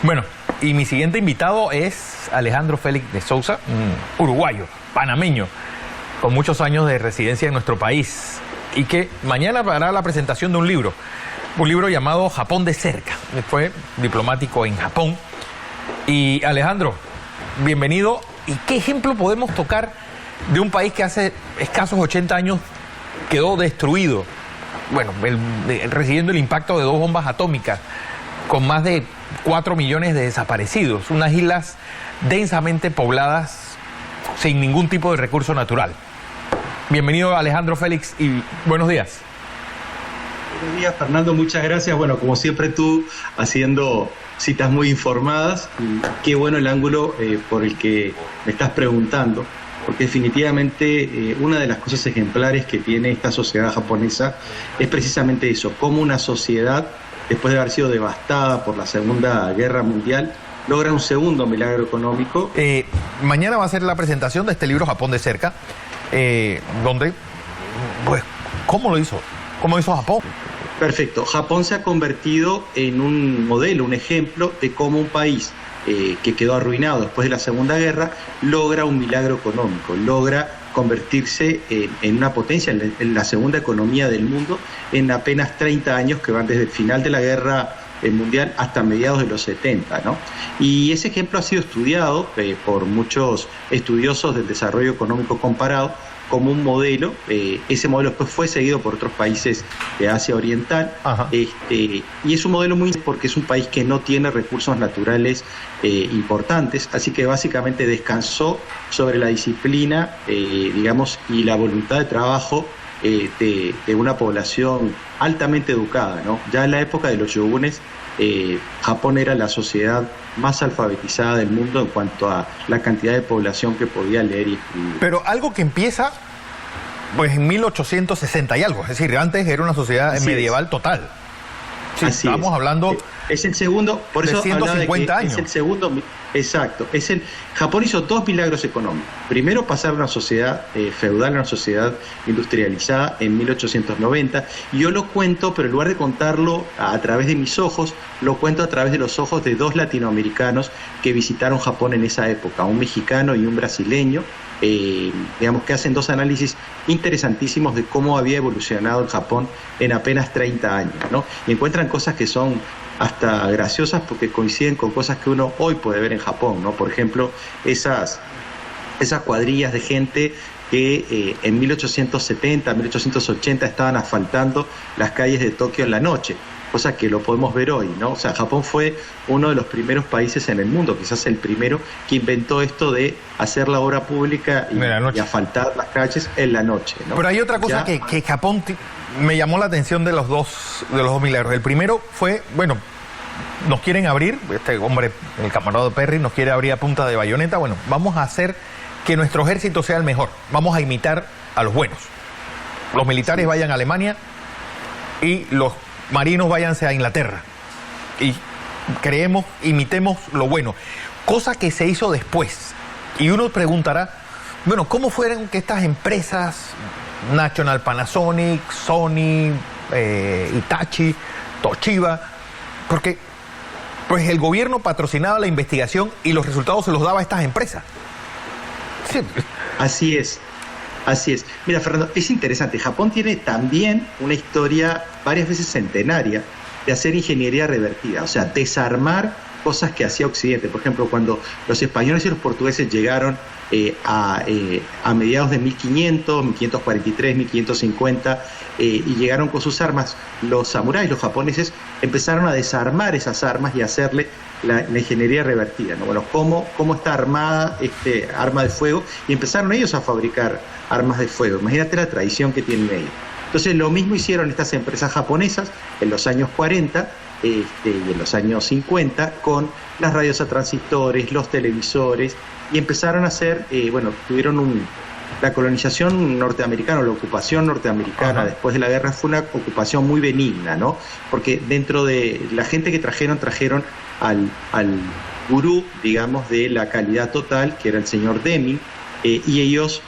Bueno, y mi siguiente invitado es Alejandro Félix de Sousa, uruguayo, panameño, con muchos años de residencia en nuestro país y que mañana hará la presentación de un libro llamado Japón de cerca. Fue diplomático en Japón. Y Alejandro, bienvenido. ¿Y qué ejemplo podemos tocar de un país que hace escasos 80 años quedó destruido? Bueno, recibiendo el impacto de 2 bombas atómicas, con más de 4 millones de desaparecidos, unas islas densamente pobladas sin ningún tipo de recurso natural. Bienvenido Alejandro Félix y buenos días. Buenos días, Fernando, muchas gracias. Bueno, como siempre tú haciendo citas muy informadas, y qué bueno el ángulo por el que me estás preguntando, porque definitivamente una de las cosas ejemplares que tiene esta sociedad japonesa es precisamente eso, cómo una sociedad, después de haber sido devastada por la Segunda Guerra Mundial, logra un segundo milagro económico. Mañana va a ser la presentación de este libro Japón de cerca, donde, pues, ¿cómo lo hizo? ¿Cómo hizo Japón? Perfecto. Japón se ha convertido en un modelo, un ejemplo de cómo un país que quedó arruinado después de la Segunda Guerra logra un milagro económico, logra convertirse en una potencia, en la segunda economía del mundo en apenas 30 años que van desde el final de la Guerra Mundial hasta mediados de los 70, ¿no? Y ese ejemplo ha sido estudiado por muchos estudiosos del desarrollo económico comparado como un modelo. Ese modelo después fue seguido por otros países de Asia Oriental, y es un modelo muy porque es un país que no tiene recursos naturales importantes, así que básicamente descansó sobre la disciplina, digamos, y la voluntad de trabajo de una población altamente educada, ¿no? Ya en la época de los shogunes, Japón era la sociedad más alfabetizada del mundo en cuanto a la cantidad de población que podía leer y escribir. Pero algo que empieza pues en 1860 y algo, es decir, antes era una sociedad medieval total. Sí, estamos hablando es el segundo, por eso de 150 años. Es el segundo, exacto. Japón hizo 2 milagros económicos. Primero, pasar de una sociedad feudal a una sociedad industrializada en 1890. Y yo lo cuento, pero en lugar de contarlo a través de mis ojos, lo cuento a través de los ojos de 2 latinoamericanos que visitaron Japón en esa época, un mexicano y un brasileño. Digamos que hacen 2 análisis interesantísimos de cómo había evolucionado el Japón en apenas 30 años, ¿no? Y encuentran cosas que son hasta graciosas porque coinciden con cosas que uno hoy puede ver en Japón, ¿no? Por ejemplo, esas cuadrillas de gente que en 1870, 1880 estaban asfaltando las calles de Tokio en la noche, cosa que lo podemos ver hoy, ¿no? O sea, Japón fue uno de los primeros países en el mundo, quizás el primero, que inventó esto de hacer la obra pública y asfaltar las calles en la noche, ¿no? Pero hay otra cosa que Japón me llamó la atención de los dos milagros. El primero fue, bueno, nos quieren abrir, este hombre, el camarada Perry, nos quiere abrir a punta de bayoneta. Bueno, vamos a hacer que nuestro ejército sea el mejor. Vamos a imitar a los buenos. Los militares vayan a Alemania y los marinos váyanse a Inglaterra. Y imitemos lo bueno. Cosa que se hizo después. Y uno preguntará, bueno, ¿cómo fueron que estas empresas, National, Panasonic, Sony, Hitachi, Toshiba, porque pues el gobierno patrocinaba la investigación y los resultados se los daba a estas empresas? Sí. Así es. Mira, Fernando, es interesante. Japón tiene también una historia varias veces centenaria de hacer ingeniería revertida, o sea, desarmar cosas que hacía Occidente. Por ejemplo, cuando los españoles y los portugueses llegaron a mediados de 1500, 1543, 1550, y llegaron con sus armas, los samuráis, los japoneses, empezaron a desarmar esas armas y a hacerle la ingeniería revertida, ¿no? Bueno, cómo está armada este arma de fuego, y empezaron ellos a fabricar armas de fuego. Imagínate la tradición que tienen ellos. Entonces, lo mismo hicieron estas empresas japonesas en los años 40 y en los años 50 con las radios a transistores, los televisores, y empezaron a hacer, tuvieron la colonización norteamericana, la ocupación norteamericana después de la guerra fue una ocupación muy benigna, ¿no? Porque dentro de la gente que trajeron al gurú, digamos, de la calidad total, que era el señor Deming, y ellos,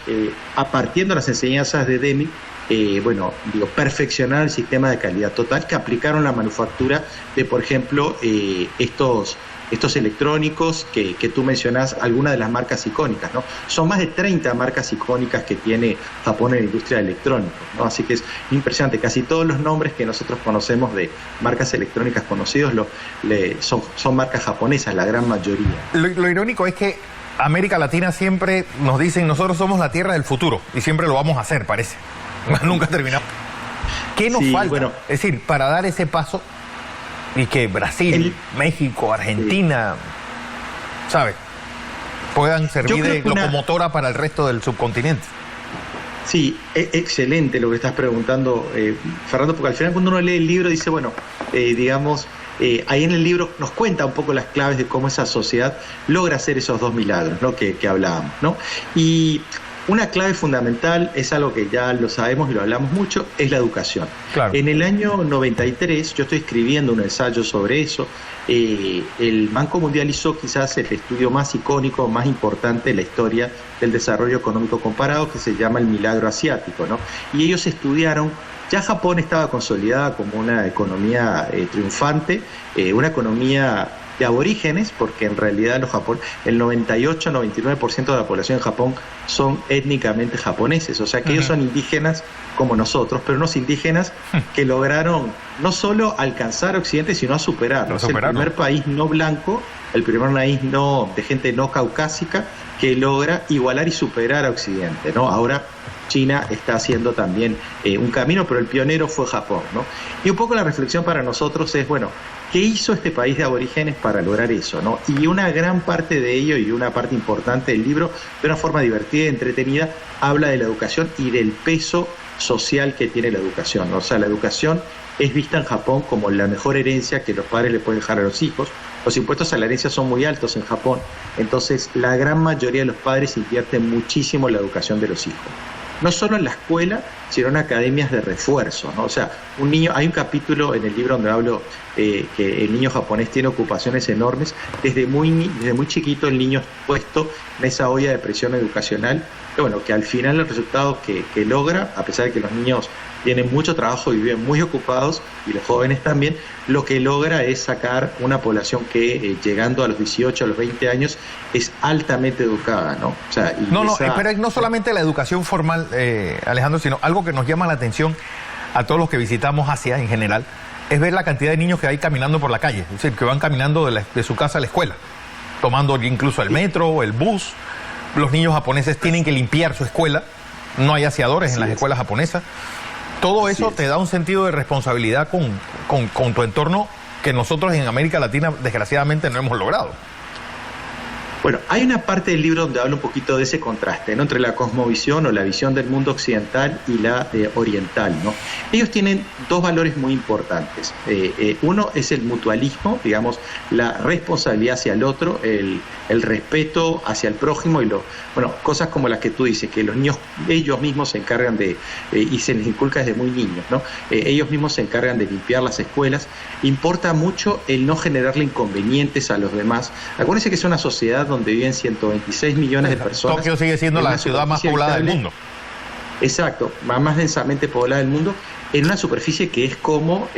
partiendo de las enseñanzas de Deming, perfeccionar el sistema de calidad total, que aplicaron la manufactura de, por ejemplo, estos estos electrónicos que tú mencionás, algunas de las marcas icónicas, ¿no? Son más de 30 marcas icónicas que tiene Japón en la industria de electrónicos, ¿no? Así que es impresionante, casi todos los nombres que nosotros conocemos de marcas electrónicas conocidos son marcas japonesas, la gran mayoría. Lo irónico es que América Latina siempre nos dicen, nosotros somos la tierra del futuro, y siempre lo vamos a hacer, parece. Nunca terminamos. ¿Qué nos falta? Bueno, es decir, para dar ese paso y que Brasil, México, Argentina, ¿sabes?, puedan servir de locomotora para el resto del subcontinente. Sí, excelente lo que estás preguntando, Fernando, porque al final cuando uno lee el libro dice, bueno, digamos, ahí en el libro nos cuenta un poco las claves de cómo esa sociedad logra hacer esos dos milagros, ¿no?, que hablábamos, ¿no? Y una clave fundamental, es algo que ya lo sabemos y lo hablamos mucho, es la educación. Claro. En el año 93, yo estoy escribiendo un ensayo sobre eso, el Banco Mundial hizo quizás el estudio más icónico, más importante en la historia del desarrollo económico comparado, que se llama el milagro asiático, ¿no? Y ellos estudiaron, ya Japón estaba consolidada como una economía triunfante, una economía de aborígenes, porque en realidad el 98-99% de la población en Japón son étnicamente japoneses, o sea que ellos son indígenas como nosotros, pero unos indígenas que lograron no solo alcanzar a Occidente, sino a superarlo. Es el primer país no blanco, el primer país de gente no caucásica que logra igualar y superar a Occidente, ¿no? Ahora China está haciendo también un camino, pero el pionero fue Japón, ¿no? Y un poco la reflexión para nosotros es, bueno, ¿qué hizo este país de aborígenes para lograr eso, ¿no? Y una gran parte de ello, y una parte importante del libro, de una forma divertida y entretenida, habla de la educación y del peso social que tiene la educación, ¿no? O sea, la educación es vista en Japón como la mejor herencia que los padres le pueden dejar a los hijos. Los impuestos a la herencia son muy altos en Japón, entonces la gran mayoría de los padres invierten muchísimo en la educación de los hijos. No solo en la escuela, sino en academias de refuerzo, ¿no? O sea, hay un capítulo en el libro donde hablo que el niño japonés tiene ocupaciones enormes. Desde muy chiquito el niño es puesto en esa olla de presión educacional, que bueno, que al final el resultado que logra, a pesar de que los niños tienen mucho trabajo y viven muy ocupados, y los jóvenes también, lo que logra es sacar una población que llegando a los 18, a los 20 años, es altamente educada, ¿no? O sea, pero no solamente la educación formal, Alejandro, sino algo que nos llama la atención a todos los que visitamos Asia en general, es ver la cantidad de niños que hay caminando por la calle, es decir, que van caminando de su casa a la escuela, tomando incluso el metro o el bus. Los niños japoneses tienen que limpiar su escuela, no hay aseadores en las escuelas japonesas. Todo eso te da un sentido de responsabilidad con tu entorno que nosotros en América Latina desgraciadamente no hemos logrado. Bueno, hay una parte del libro donde habla un poquito de ese contraste, ¿no?, entre la cosmovisión o la visión del mundo occidental y la oriental, ¿no? Ellos tienen dos valores muy importantes. Uno es el mutualismo, digamos, la responsabilidad hacia el otro, el respeto hacia el prójimo y cosas como las que tú dices, que los niños ellos mismos se encargan y se les inculca desde muy niños, ¿no? Ellos mismos se encargan de limpiar las escuelas. Importa mucho el no generarle inconvenientes a los demás. Acuérdense que es una sociedad donde viven 126 millones de personas. Tokio sigue siendo la ciudad más poblada del mundo. Exacto, más densamente poblada del mundo, en una superficie que es como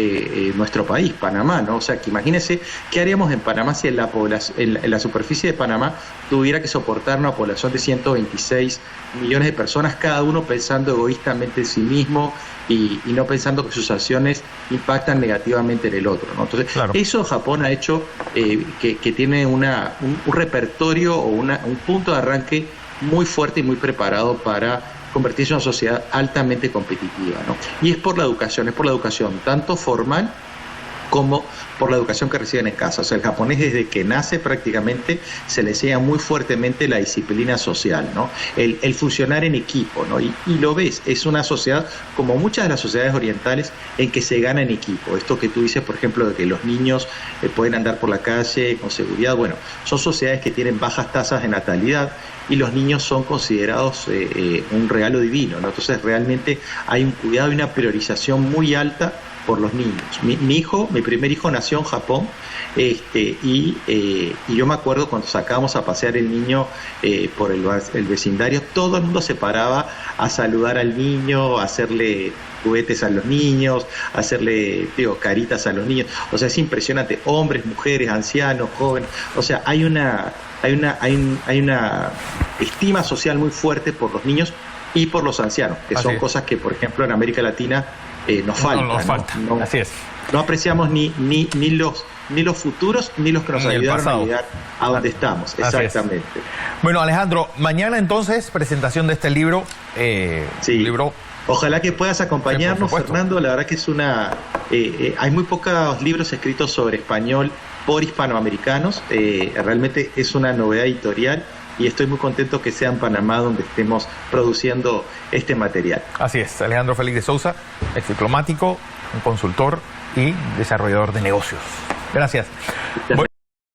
nuestro país, Panamá, ¿no? O sea, que imagínense qué haríamos en Panamá si en la superficie de Panamá tuviera que soportar una población de 126 millones de personas, cada uno pensando egoístamente en sí mismo y no pensando que sus acciones impactan negativamente en el otro, ¿no? Entonces, eso Japón ha hecho que tiene un repertorio o un punto de arranque muy fuerte y muy preparado para convertirse en una sociedad altamente competitiva, ¿no? Y es por la educación tanto formal como por la educación que reciben en casa. O sea, el japonés desde que nace prácticamente se le enseña muy fuertemente la disciplina social, ¿no? El funcionar en equipo, ¿no? Y lo ves, es una sociedad, como muchas de las sociedades orientales, en que se gana en equipo. Esto que tú dices, por ejemplo, de que los niños pueden andar por la calle con seguridad, bueno, son sociedades que tienen bajas tasas de natalidad y los niños son considerados un regalo divino, ¿no? Entonces realmente hay un cuidado y una priorización muy alta por los niños. Mi primer hijo nació en Japón, y yo me acuerdo cuando sacábamos a pasear el niño por el vecindario, todo el mundo se paraba a saludar al niño, a hacerle juguetes a los niños, a hacerle caritas a los niños. O sea, es impresionante, hombres, mujeres, ancianos, jóvenes. O sea, hay una estima social muy fuerte por los niños y por los ancianos, que son cosas que, por ejemplo, en América Latina nos falta. Así es. No apreciamos ni los futuros ni los que nos ayudaron a llegar a donde estamos. Exactamente. Bueno, Alejandro, mañana entonces presentación de este libro. Sí. Libro. Ojalá que puedas acompañarnos, sí, Fernando. La verdad que es hay muy pocos libros escritos sobre español por hispanoamericanos. Realmente es una novedad editorial y estoy muy contento que sea en Panamá donde estemos produciendo este material. Así es, Alejandro Félix de Sousa, ex diplomático, un consultor y desarrollador de negocios. Gracias.